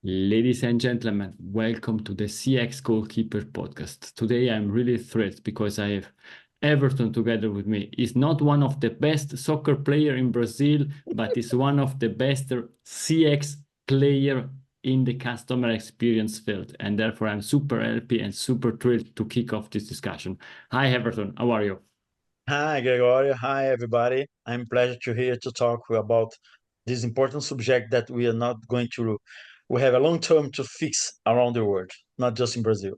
Ladies and gentlemen, welcome to the CX Goalkeeper podcast. Today I'm really thrilled because I have Heverton together with me. He's not one of the best soccer player in Brazil, but is one of the best CX player in the customer experience field. And therefore I'm super happy and super thrilled to kick off this discussion. Hi Heverton, how are you? Hi, Gregorio. Hi, everybody. I'm pleased to here to talk about this important subject that we are not going to. We have a long term to fix around the world, not just in Brazil.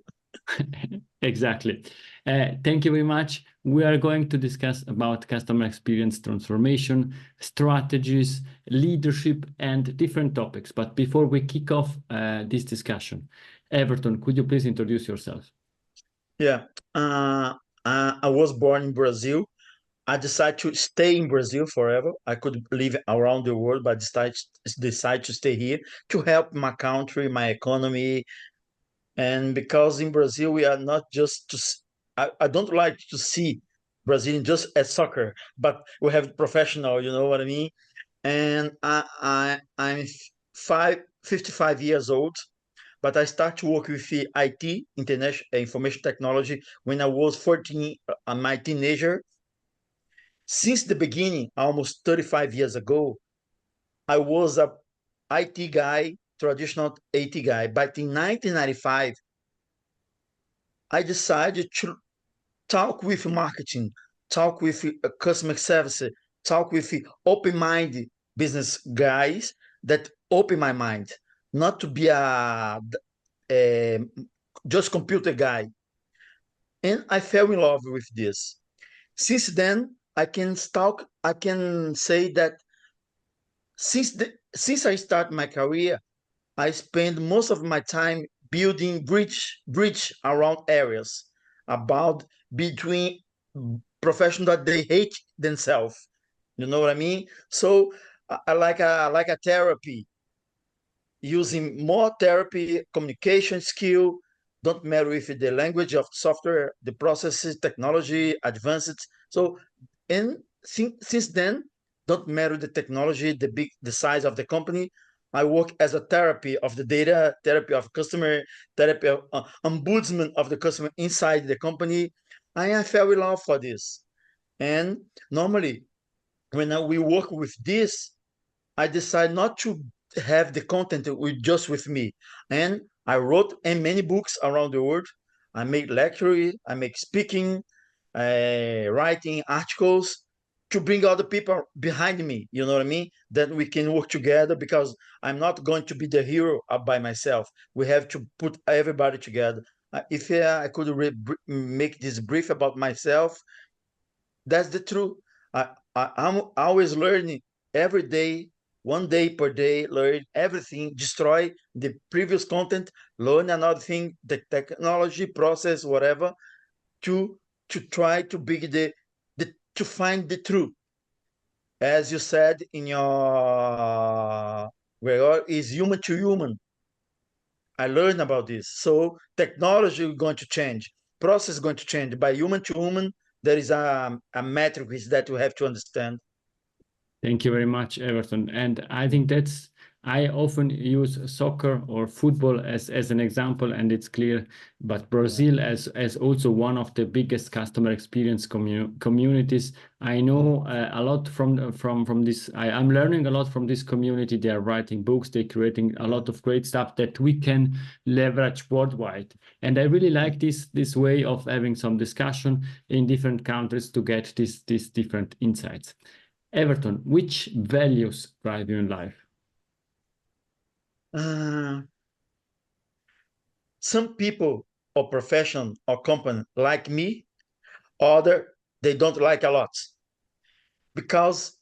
Exactly. Thank you very much. We are going to discuss about customer experience transformation, strategies, leadership, and different topics. But before we kick off this discussion, Everton, could you please introduce yourself? Yeah, I was born in Brazil. I decided to stay in Brazil forever. I could live around the world, but decide to stay here to help my country, my economy, and because in Brazil we are not just I don't like to see Brazilian just as soccer, but we have professional, you know what I mean? And I'm 55 years old, but I start to work with the IT, international information technology, when I was 14, my teenager. Since the beginning, almost 35 years ago, I was a IT guy, traditional IT guy. But in 1995, I decided to talk with marketing, talk with customer service, talk with open-minded business guys that open my mind, not to be a just computer guy. And I fell in love with this. Since then, I can say that since I start my career, I spend most of my time building bridge around areas about between professionals that they hate themselves. You know what I mean? So I like a therapy, using more therapy, communication skill, don't matter if it's the language of software, the processes, technology, advanced. So and since then, don't matter the technology, the size of the company. I work as a therapy of the data, therapy of customer, therapy of ombudsman of the customer inside the company. I fell in love for this. And normally, when we work with this, I decide not to have the content just with me. And I wrote in many books around the world. I make lecture, I make speaking, writing articles to bring other people behind me. You know what I mean? That we can work together because I'm not going to be the hero by myself. We have to put everybody together. If I could make this brief about myself, that's the truth. I'm always learning every day, one day per day, learn everything, destroy the previous content, learn another thing, the technology process, whatever, to try to be the to find the truth. As you said in your where is human to human. I learned about this. So technology is going to change, process is going to change. By human to human, there is a matrix that you have to understand. Thank you very much, Everton. And I think I often use soccer or football as an example, and it's clear. But Brazil as also one of the biggest customer experience communities. I know a lot from this. I'm learning a lot from this community. They are writing books. They're creating a lot of great stuff that we can leverage worldwide. And I really like this way of having some discussion in different countries to get these different insights. Everton, which values drive you in life? Uh, some people or profession or company like me, other they don't like a lot because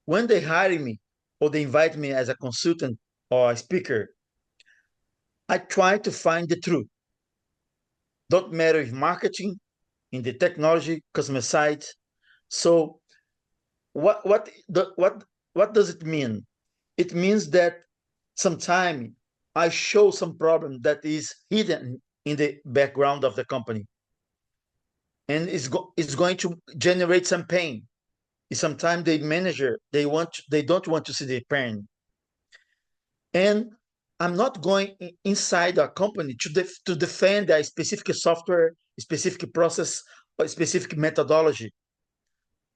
when they hire me or they invite me as a consultant or a speaker, I try to find the truth. Don't matter if marketing, in the technology, customer side. So what does it mean? It means that sometimes I show some problem that is hidden in the background of the company, and it's going to generate some pain. Sometimes the manager they don't want to see the pain, and I'm not going inside a company to defend a specific software, specific process, or specific methodology.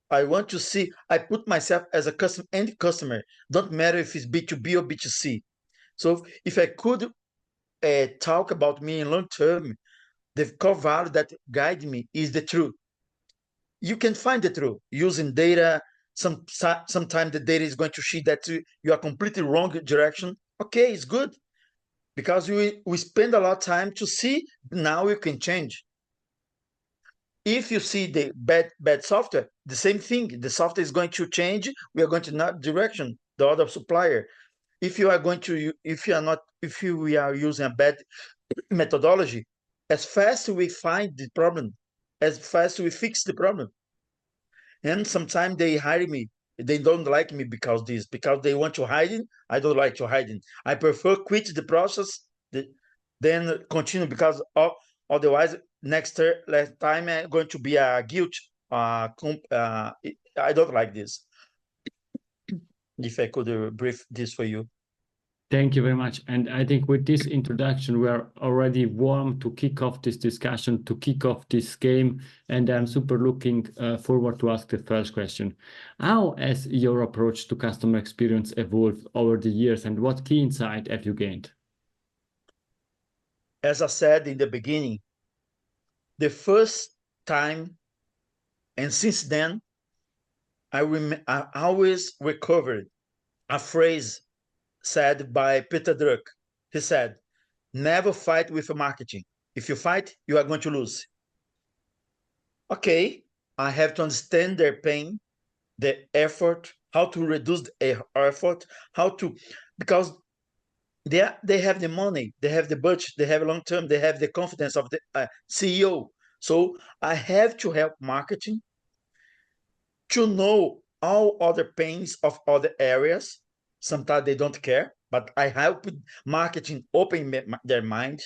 I want to see, I put myself as a end customer. Don't matter if it's B2B or B2C. So if I could talk about me in long term, the core value that guide me is the truth. You can find the truth using data. Sometimes the data is going to show that you are completely wrong direction. Okay, it's good because we spend a lot of time to see. Now you can change. If you see the bad software, the same thing. The software is going to change. We are going to not direction the other supplier. If you are going to, if we are using a bad methodology, as fast we find the problem, as fast we fix the problem. And sometimes they hire me. They don't like me because they want to hide it. I don't like to hide it. I prefer quit the process, then continue because otherwise next time I'm going to be a guilt. I don't like this. If I could brief this for you. Thank you very much. And I think with this introduction, we are already warm to kick off this discussion, to kick off this game. And I'm super looking forward to ask the first question. How has your approach to customer experience evolved over the years, and what key insight have you gained? As I said in the beginning, the first time, and since then, I always recovered a phrase said by Peter Druck. He said, never fight with marketing. If you fight, you are going to lose. Okay, I have to understand their pain, the effort, how to reduce the effort, because they have the money, they have the budget, they have long term, they have the confidence of the CEO. So I have to help marketing to know all other pains of other areas. Sometimes they don't care, but I help marketing open their mind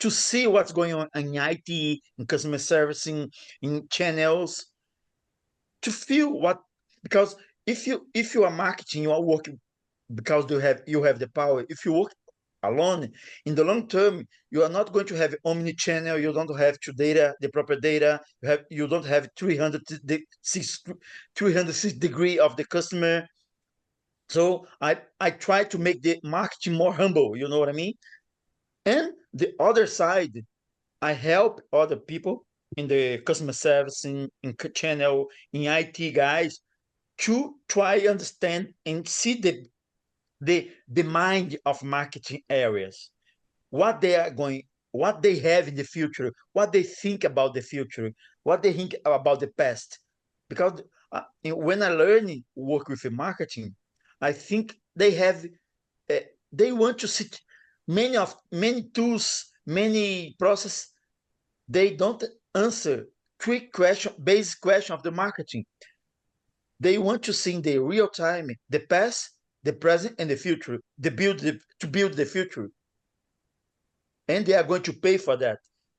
to see what's going on in IT, in customer servicing, in channels, to feel what, because if you are marketing, you are working because you have the power. If you work alone, in the long term, you are not going to have omni-channel. You don't have the proper data. You don't have 360 degree of the customer. So I try to make the marketing more humble. You know what I mean? And the other side, I help other people in the customer service, in channel, in IT guys to try understand and see the mind of marketing areas, what they are going, what they have in the future, what they think about the future, what they think about the past. Because when I learn work with marketing, I think they want to see many tools, many process. They don't answer quick question, basic question of the marketing. They want to see in the real time the past, the present, and the future. To build the future, and they are going to pay for that.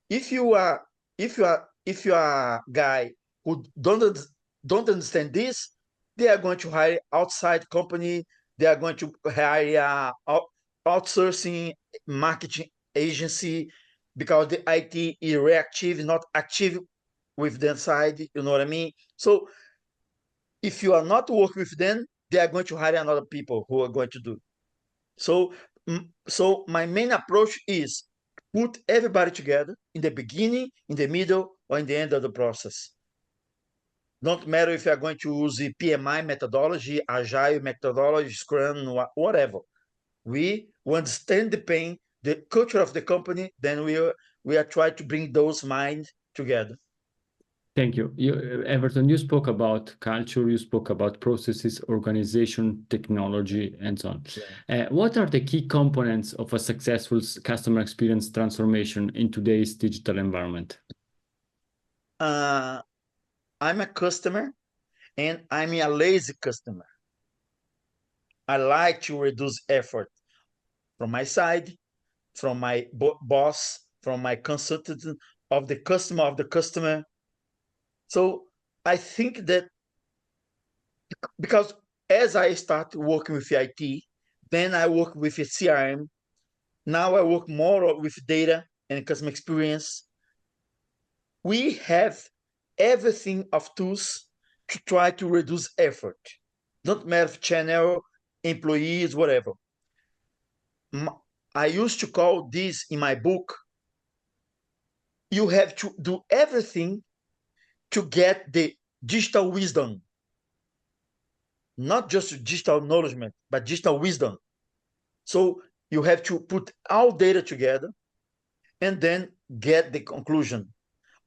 If you are a guy who don't understand this, they are going to hire outside company. They are going to hire outsourcing marketing agency because the IT is reactive, not active with their side. You know what I mean? So if you are not working with them, they are going to hire another people who are going to do. So my main approach is put everybody together in the beginning, in the middle, or in the end of the process. Don't matter if you are going to use the PMI methodology, Agile methodology, Scrum, whatever. We understand the pain, the culture of the company, then we are trying to bring those minds together. Thank you. Heverton, you spoke about culture, you spoke about processes, organization, technology, and so on. Yeah. What are the key components of a successful customer experience transformation in today's digital environment? I'm a customer, and I'm a lazy customer. I like to reduce effort from my side, from my boss, from my consultant, of the customer. So I think that because as I start working with IT, then I work with a CRM, Now I work more with data and customer experience. We have everything of tools to try to reduce effort. Don't matter if channel, employees, whatever. I used to call this in my book, you have to do everything to get the digital wisdom. Not just digital knowledge, but digital wisdom. So you have to put all data together and then get the conclusion,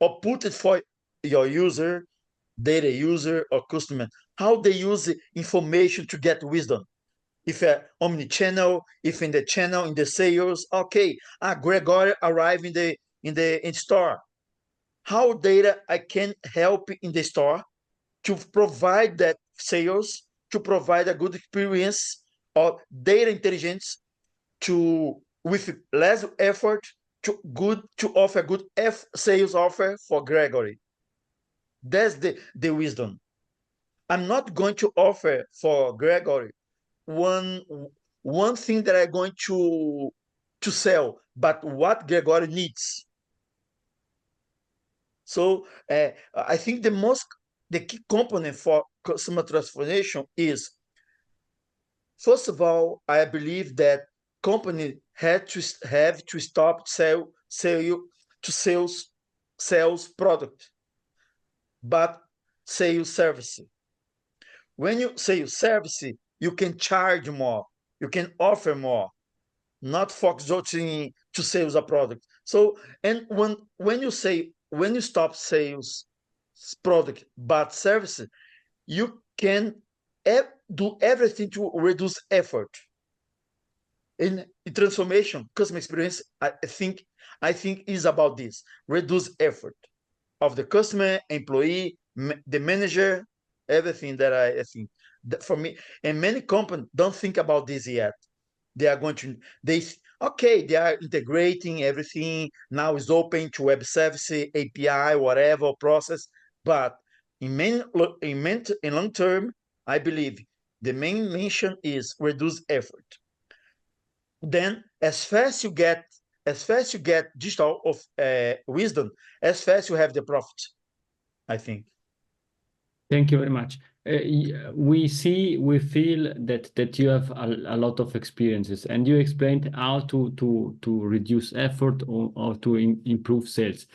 or put it for your user, data user, or customer, how they use the information to get wisdom. If omni-channel, if in the channel, in the sales, okay, Gregory arrived in the store. How data I can help in the store to provide that sales, to provide a good experience or data intelligence to with less effort to offer good sales offer for Gregory. That's the wisdom. I'm not going to offer for Gregory one thing that I'm going to sell, but what Gregory needs. So I think the key component for customer transformation is, first of all, I believe that company have to stop sales product, but sales service. When you sell service, you can charge more, you can offer more, not focusing to sales a product. So, and when you stop sales product but service, you can do everything to reduce effort. In transformation, customer experience, I think is about this: reduce effort of the customer, employee, the manager, everything that I think. That for me, and many companies don't think about this yet. They are going to they are integrating everything now, is open to web service, API, whatever process, but in long term, I believe the main mission is reduce effort. Then as fast you get digital of wisdom, as fast you have the profit, I think. Thank you very much. We feel that you have a lot of experiences, and you explained how to reduce effort or to improve sales.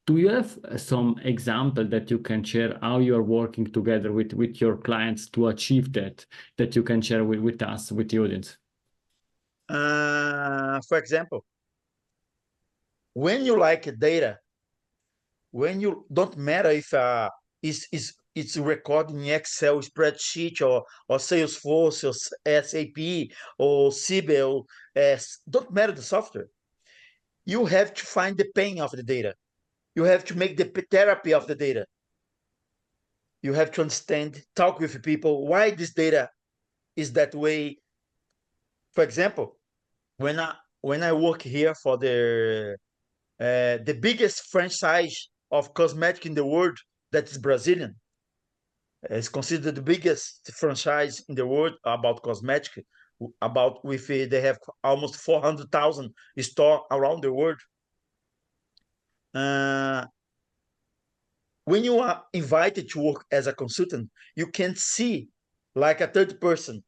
Do you have some example that you can share how you are working together with your clients to achieve that you can share with us, with the audience? For example, when you like data, when you don't matter if it's recorded in Excel spreadsheet or Salesforce or SAP or Siebel, don't matter the software. You have to find the pain of the data. You have to make the therapy of the data. You have to understand, talk with people, why this data is that way. For example, when I work here for the biggest franchise of cosmetic in the world, that is Brazilian. It's considered the biggest franchise in the world about cosmetic. They have almost 400,000 stores around the world. When you are invited to work as a consultant, you can see like a third person.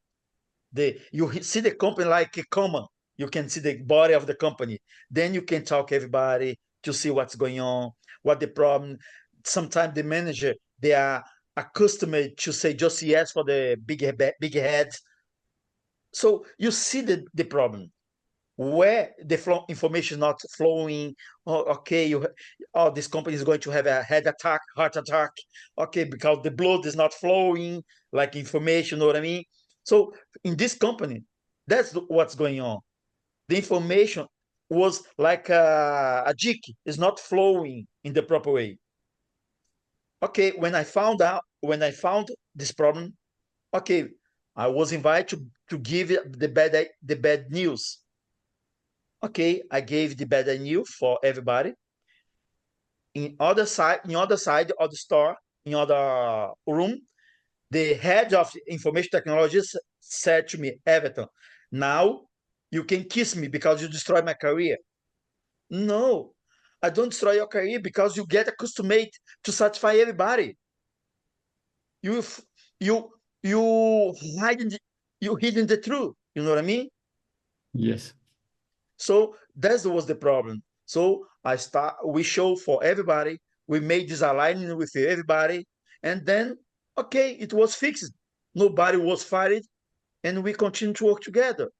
You see the company like a common. You can see the body of the company. Then you can talk everybody to see what's going on, what the problem. Sometimes the manager, they are accustomed to say just yes for the big heads. So you see the problem where the information is not flowing. Oh, okay, this company is going to have a heart attack. Okay, because the blood is not flowing like information, you know what I mean? So in this company, that's what's going on. The information was like a jig, is not flowing in the proper way. Okay, when I found this problem, okay, I was invited to give the bad news. Okay, I gave the bad news for everybody. In other side of the store, in other room, the head of information technologies said to me, Heverton, now you can kiss me because you destroy my career. No, I don't destroy your career because you get accustomed to satisfy everybody. You hiding the truth. You know what I mean? Yes. So that was the problem. So we show for everybody. We made this alignment with everybody, and then okay, it was fixed. Nobody was fired, and we continue to work together.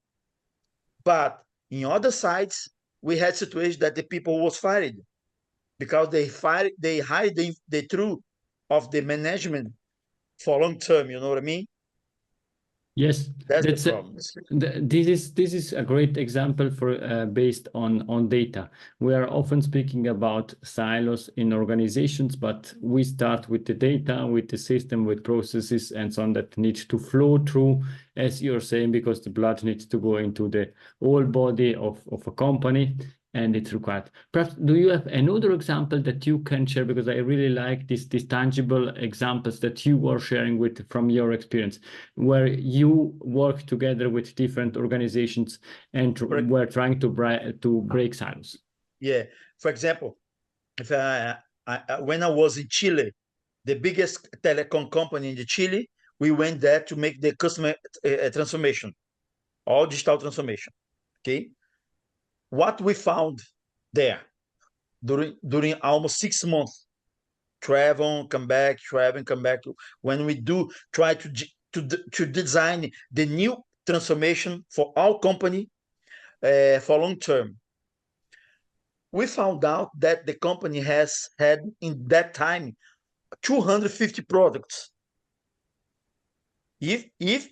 But in other sides, we had situations that the people was fired because they hide the truth of the management for long term. You know what I mean? Yes, That's the that's problem. this is a great example for based on data. We are often speaking about silos in organizations, but we start with the data, with the system, with processes, and so on that needs to flow through, as you're saying, because the blood needs to go into the whole body of a company. And it's required. Perhaps, do you have another example that you can share? Because I really like these tangible examples that you were sharing with from your experience, where you work together with different organizations and were trying to break silos. Yeah. For example, if when I was in Chile, the biggest telecom company in Chile, we went there to make the customer transformation, all digital transformation. Okay. What we found there during almost 6 months, travel, come back, travel, come back. When we try to design the new transformation for our company for long term, we found out that the company has had in that time 250 products. If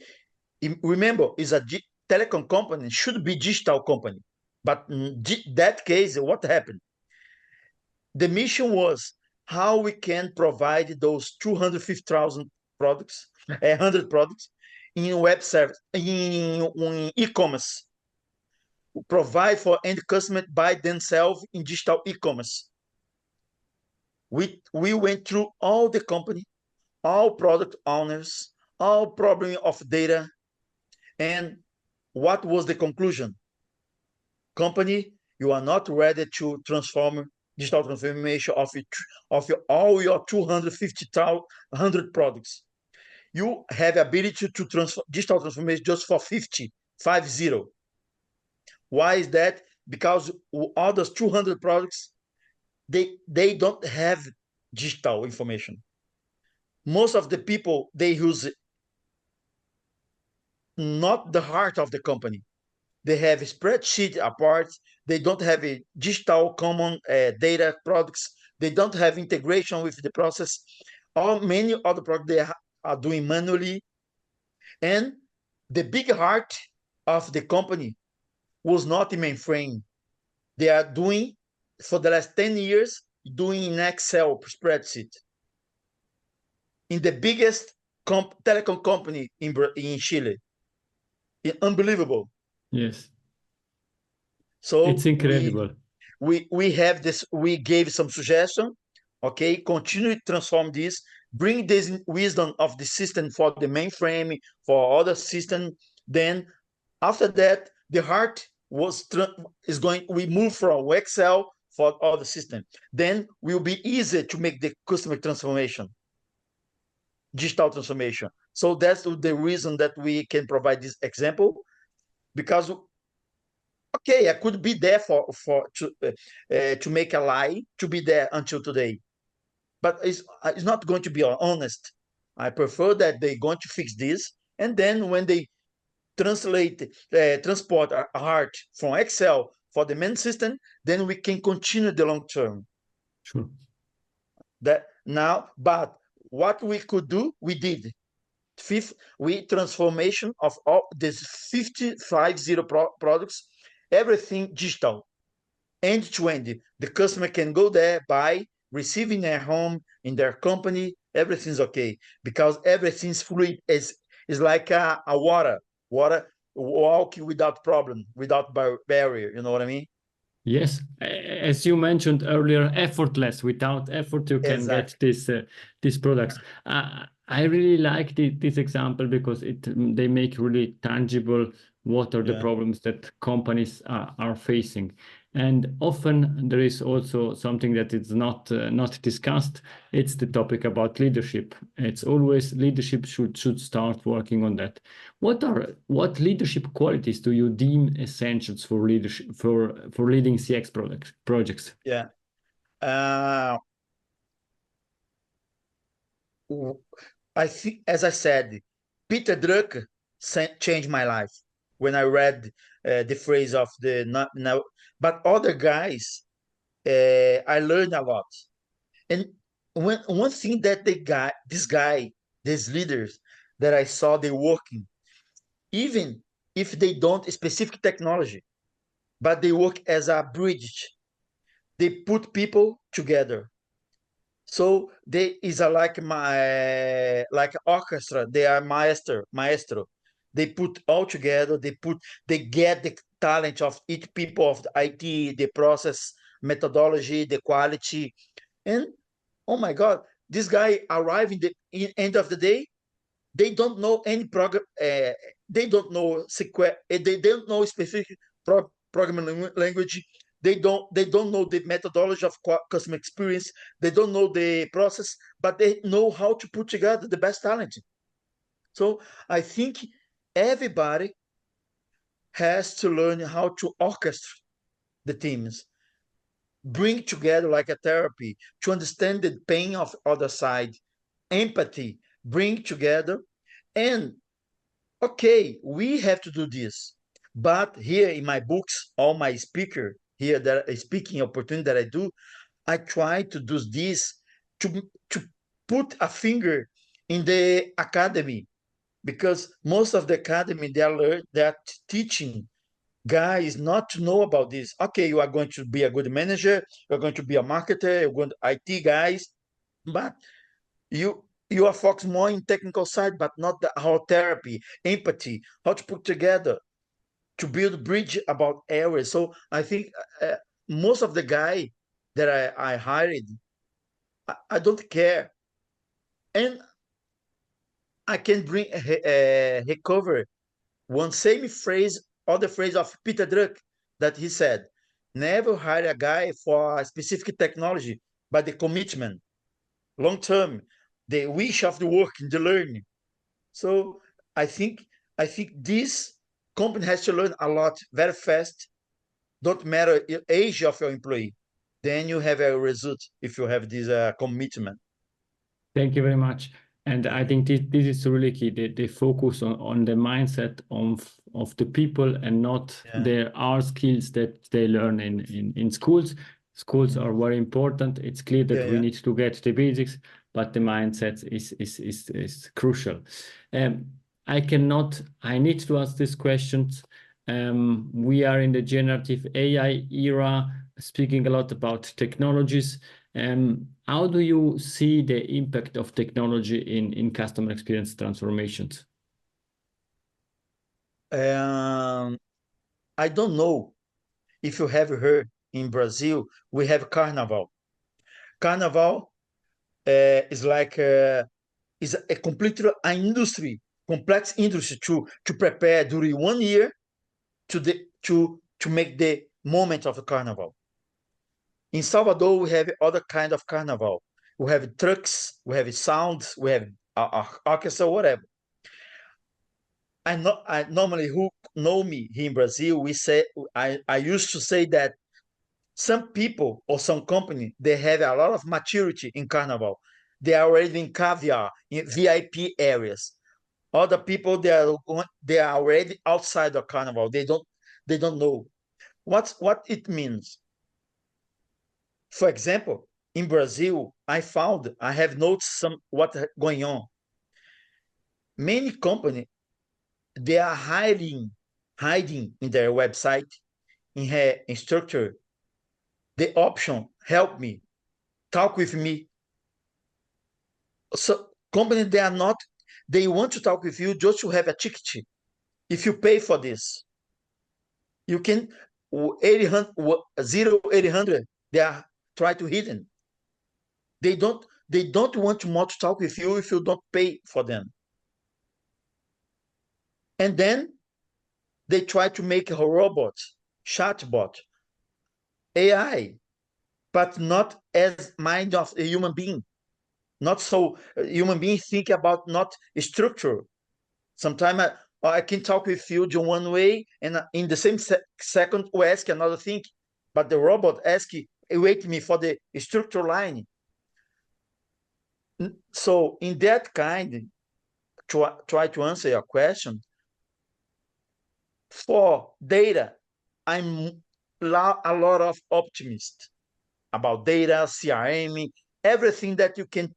remember, is a telecom company, should be digital company, but in that case, what happened? The mission was how we can provide those 250,000 products, 100 products in web service, in e-commerce, provide for end customer by themselves in digital e-commerce. We went through all the company, all product owners, all problem of data, and what was the conclusion? Company, you are not ready to transform digital transformation of all your 250,000 products. You have ability to transform digital transformation just for 50. Why is that? Because all those 200 products, they don't have digital information. Most of the people, they use not the heart of the company. They have a spreadsheet apart. They don't have a digital common data products. They don't have integration with the process. Or many other products they are doing manually. And the big heart of the company was not in mainframe. They are doing, for the last 10 years, doing in Excel spreadsheet. In the biggest telecom company in Chile. Unbelievable. Yes. So it's incredible. We have this, we gave some suggestion, okay, continue to transform this, bring this wisdom of the system for the mainframe, for other system. Then after that, the heart we move from Excel for other system. Then will be easier to make the customer transformation, digital transformation. So that's the reason that we can provide this example, because okay, I could be there to make a lie, to be there until today, but it's not going to be honest. I prefer that they're going to fix this, and then when they transport a heart from Excel for the main system, then we can continue the long term. Sure. That now, but what we could do, we did. Transformation of all these 50 products, everything digital, end to end. The customer can go there, buy, receive in their home, in their company, everything's okay, because everything's fluid. Is like a water walking without problem, without barrier. You know what I mean? Yes, as you mentioned earlier, effortless. Without effort, you can get these products. I really like this example because they make really tangible what are the problems that companies are facing. And often there is also something that is not discussed. It's the topic about leadership. It's always leadership should start working on that. What leadership qualities do you deem essentials for leadership for leading CX projects? Yeah. I think, as I said, Peter Drucker changed my life when I read the phrase of the now. But other guys, I learned a lot. And one thing that these leaders that I saw they working, even if they don't specific technology, but they work as a bridge. They put people together. So they is a like orchestra. They are maestro. They put all together. They get the talent of each people of the IT, the process, methodology, the quality, and oh my God, this guy arrive in end of the day. They don't know any program. They don't know They don't know specific programming language. They don't know the methodology of customer experience. They don't know the process, but they know how to put together the best talent. So I think everybody has to learn how to orchestrate the teams, bring together like a therapy to understand the pain of other side, empathy, bring together. And okay, we have to do this. But here in my books, all my speaker here that speaking opportunity that I do, I try to do this to put a finger in the academy, because most of the academy they are teaching guys not to know about this. Okay, you are going to be a good manager, you're going to be a marketer, you're going to IT guys, but you are focused more in technical side, but not how therapy, empathy, how to put together, to build bridge about areas. So I think most of the guy that I hired, I don't care, and I can bring recover one same phrase, other phrase of Peter Druck that he said, never hire a guy for a specific technology, but the commitment, long term, the wish of the work and the learning. So I think this company has to learn a lot very fast. Don't matter the age of your employee, then you have a result if you have this commitment. Thank you very much. And I think this is really key. They focus on the mindset of the people and not their art skills that they learn in schools. Schools are very important. It's clear that we need to get the basics, but the mindset is crucial. I need to ask these questions. We are in the generative AI era, speaking a lot about technologies. How do you see the impact of technology in customer experience transformations? I don't know if you have heard, in Brazil, we have Carnival. Carnival is like is a completely industry, complex industry to prepare during 1 year to make the moment of the Carnival. In Salvador, we have other kind of Carnival. We have trucks, we have sounds, we have orchestra, whatever. I normally, who know me here in Brazil, we say I used to say that some people or some company, they have a lot of maturity in Carnival. They are already in caviar in VIP areas. Other people, they are already outside of Carnival. They don't know what it means. For example, in Brazil, I have noticed what going on. Many companies, they are hiding in their website, in her structure, the option, help me, talk with me. So companies, they want to talk with you just to have a ticket. If you pay for this, you can 0800, they are try to hidden. They don't want to more to talk with you if you don't pay for them. And then they try to make a robot, chatbot, AI, but not as mind of a human being. Not so human beings think about not structure. Sometimes I can talk with you in one way, and in the same second we ask another thing, but the robot wait me for the structure line. So in that kind, try to answer your question. For data, I'm a lot of optimist about data, CRM, everything that you can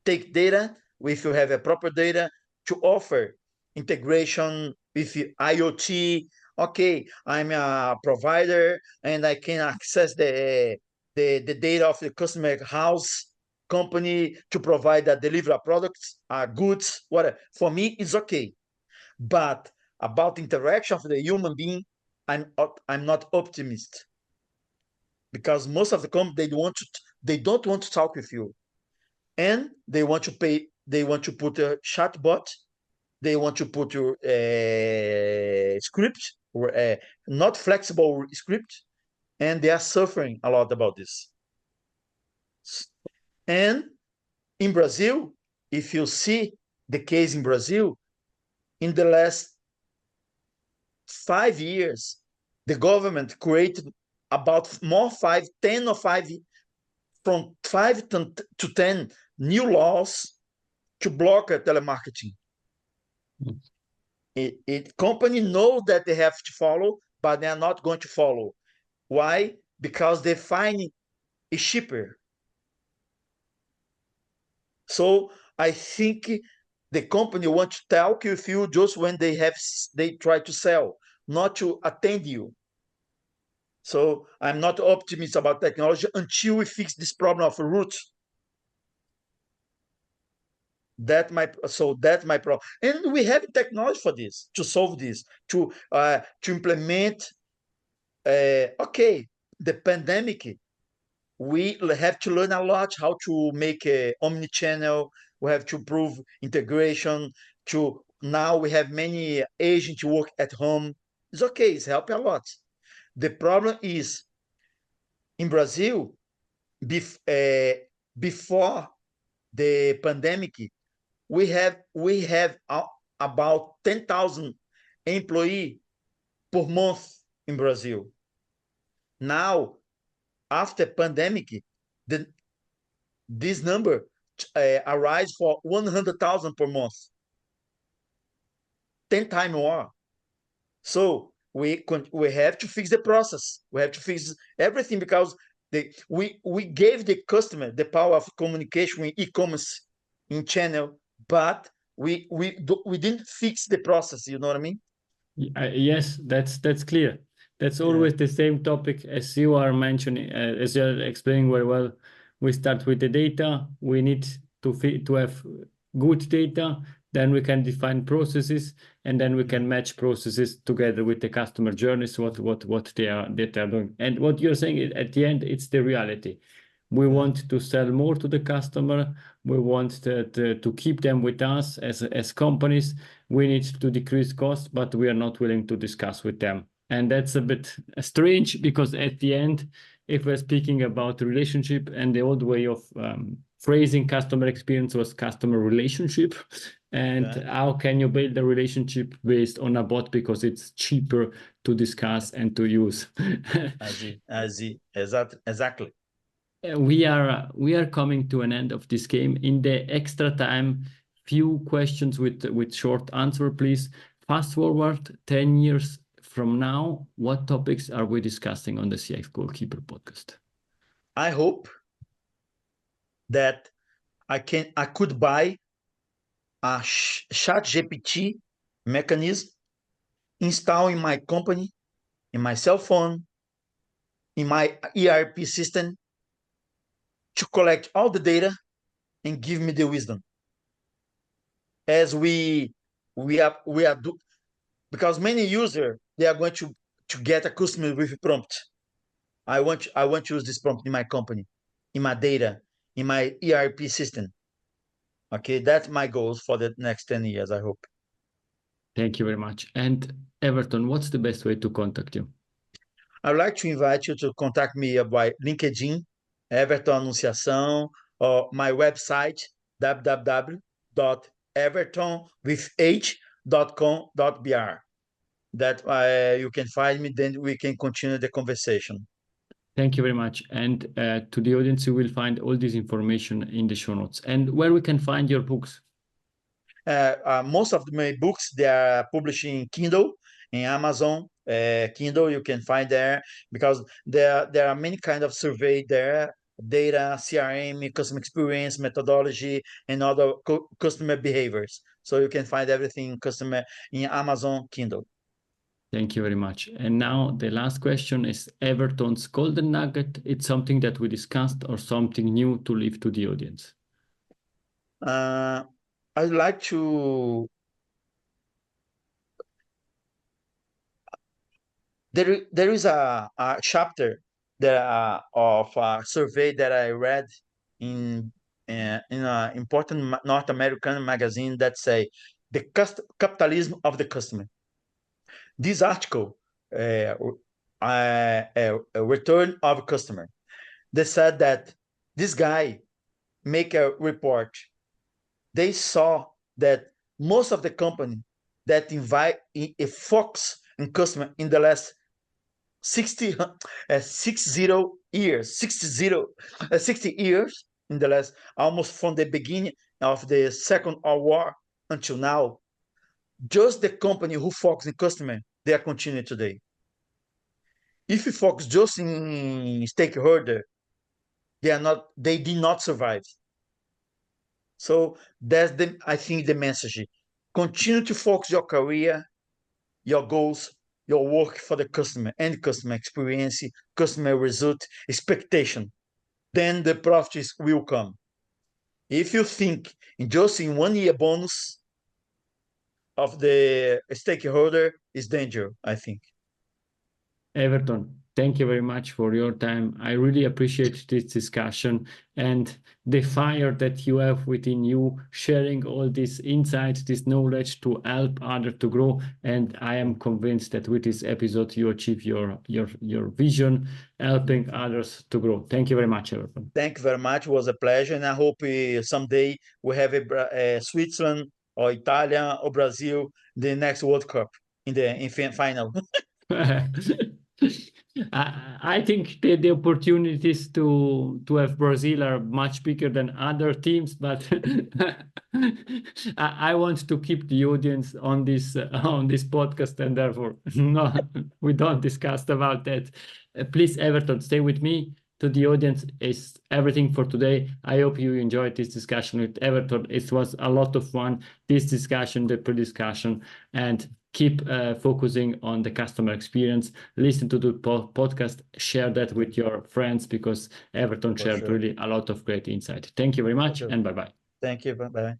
take data, if you have a proper data, to offer integration with IoT. Okay, I'm a provider and I can access the data of the customer house company to provide a delivery products, goods, whatever. For me, it's okay. But about interaction of the human being, I'm not optimist, because most of the companies they don't want to talk with you, and they want to pay. They want to put a chatbot. They want to put your script or not flexible script, and they are suffering a lot about this. And in Brazil, if you see the case in Brazil, in the last 5 years, the government created about from 5 to 10 new laws to block telemarketing. Company know that they have to follow, but they are not going to follow. Why? Because they find it cheaper. So I think the company want to talk with you just when they try to sell, not to attend you. So I'm not optimistic about technology until we fix this problem of roots. That's my problem. And we have technology for this, to solve this, to implement. Okay, the pandemic, we have to learn a lot how to make a omni-channel. We have to prove integration. Now we have many agents work at home. It's okay. It's helping a lot. The problem is in Brazil, before the pandemic, we have about 10,000 employees per month in Brazil. Now, after pandemic, this number arise for 100,000 per month, 10 times more. So we have to fix the process. We have to fix everything, because we gave the customer the power of communication in e-commerce, in channel, but we didn't fix the process. You know what I mean? Yes, that's clear. That's always the same topic as you are mentioning, as you're explaining very well. We start with the data. We need to have good data. Then we can define processes, and then we can match processes together with the customer journeys, what they are doing. And what you're saying is, at the end, it's the reality. We want to sell more to the customer. We want to keep them with us as companies. We need to decrease costs, but we are not willing to discuss with them. And that's a bit strange, because at the end, if we're speaking about relationship, and the old way of phrasing customer experience was customer relationship. And how can you build a relationship based on a bot, because it's cheaper to discuss and to use? Exactly. We are coming to an end of this game. In the extra time, few questions with short answer, please. Fast forward 10 years from now, what topics are we discussing on the CX Goalkeeper podcast? I hope that I could buy a ChatGPT mechanism, install in my company, in my cell phone, in my ERP system, to collect all the data and give me the wisdom. As we are because many users, they are going to get accustomed with prompt. I want to use this prompt in my company, in my data, in my ERP system. Okay, that's my goals for the next 10 years, I hope. Thank you very much. And Heverton, what's the best way to contact you? I'd like to invite you to contact me by LinkedIn, Heverton Anunciação, or my website, www.hevertonwith.com.br. That you can find me, then we can continue the conversation. Thank you very much. And to the audience, you will find all this information in the show notes. And where we can find your books? Most of my books, they are published in Kindle, in Amazon. Kindle, you can find there, because there are many kind of survey there, data, CRM, customer experience, methodology, and other customer behaviors. So you can find everything in Amazon Kindle. Thank you very much. And now the last question is Heverton's golden nugget. It's something that we discussed or something new to leave to the audience? I'd like to... There is a chapter of a survey that I read in an important North American magazine that say the capitalism of the customer. This article, return of customer, they said that this guy make a report. They saw that most of the company that invite a focus in customer in the last 60 years in the last, almost from the beginning of the Second World War until now, just the company who focus in customer, they are continuing today. If you focus just in stakeholder, they did not survive. So that's I think the message. Continue to focus your career, your goals, your work for the customer and customer experience, customer result, expectation. Then the profits will come. If you think just in 1 year bonus of the stakeholder, is danger, I think. Heverton, thank you very much for your time. I really appreciate this discussion and the fire that you have within you, sharing all this insight, this knowledge to help others to grow. And I am convinced that with this episode, you achieve your vision, helping others to grow. Thank you very much, Heverton. Thank you very much. It was a pleasure. And I hope someday we have a Switzerland or Italia or Brazil, the next World Cup in the final. I think the opportunities to have Brazil are much bigger than other teams, but I want to keep the audience on this podcast, and therefore no, we don't discuss about that. Please, Heverton, stay with me. To the audience, is everything for today. I hope you enjoyed this discussion with Heverton. It was a lot of fun, this discussion, the pre-discussion, and keep focusing on the customer experience. Listen to the podcast, share that with your friends, because Heverton shared really a lot of great insight. Thank you very much, and bye-bye. Thank you, bye-bye.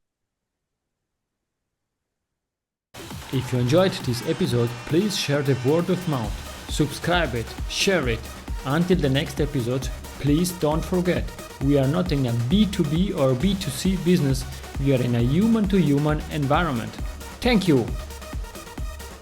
If you enjoyed this episode, please share the word of mouth, subscribe it, share it. Until the next episode, please don't forget, we are not in a B2B or B2C business, we are in a human-to-human environment. Thank you!